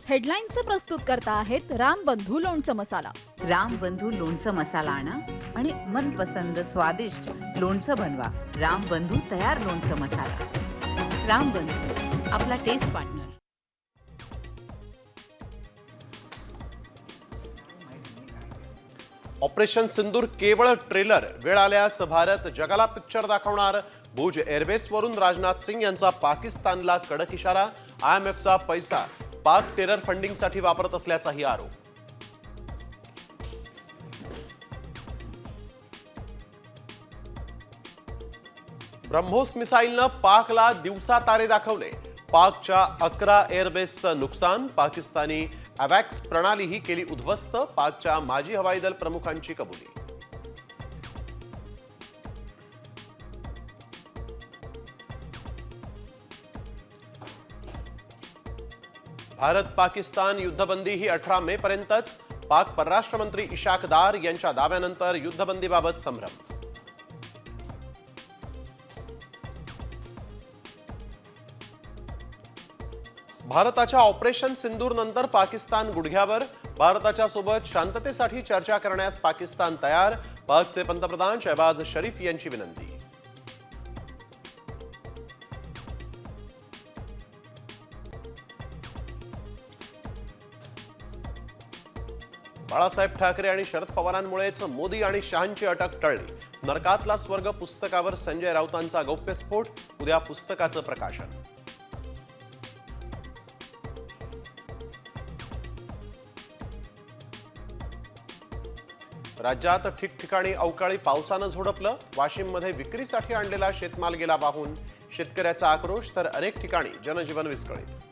हेडलाईन्सचे प्रस्तुतकर्ता आहेत रामबंधू लोणचं मसाला. रामबंधू लोणचं मसाला आणा आणि मनपसंद स्वादिष्ट लोणचं बनवा. रामबंधू तयार लोणचं मसाला. रामबंधू, आपला टेस्ट पार्टनर. ऑपरेशन सिंदूर केवळ ट्रेलर. वेळ आल्यास भारत जगाला पिक्चर दाखवणार. भुज एअरबेसवरून राजनाथ सिंग यांचा पाकिस्तानला कडक इशारा. IMFचा पैसा पाक टेरर फंडिंगसाठी वापरत असल्याचाही आरोप. ब्रह्मोस मिसाईलनं पाकला दिवसा तारे दाखवले. पाकच्या 11 एअरबेसचं नुकसान. पाकिस्तानी अवॅक्स प्रणालीही केली उद्ध्वस्त. पाकच्या माजी हवाई दल प्रमुखांची कबुली. भारत पाकिस्तान युद्धबंदी ही 18 मे पर्यंतच. पाक परराष्ट्र मंत्री इशाक दार यांच्या दाव्यानंतर युद्धबंदीबाबत संभ्रम. भारताच्या ऑपरेशन सिंदूर नंतर पाकिस्तान गुडघ्यावर. भारताच्या सोबत शांततेसाठी चर्चा करण्यास पाकिस्तान तयार. पाकचे पंतप्रधान शहबाज शरीफ यांची विनंती. बाळासाहेब ठाकरे आणि शरद पवारांमुळेच मोदी आणि शहांची अटक टळली. नरकातला स्वर्ग पुस्तकावर संजय राऊतांचा गौप्यस्फोट. उद्या पुस्तकाचं प्रकाशन. राज्यात ठिकठिकाणी अवकाळी पावसानं झोडपलं. वाशिममध्ये विक्रीसाठी आणलेला शेतमाल गेला वाहून. शेतकऱ्याचा आक्रोश तर अनेक ठिकाणी जनजीवन विस्कळीत.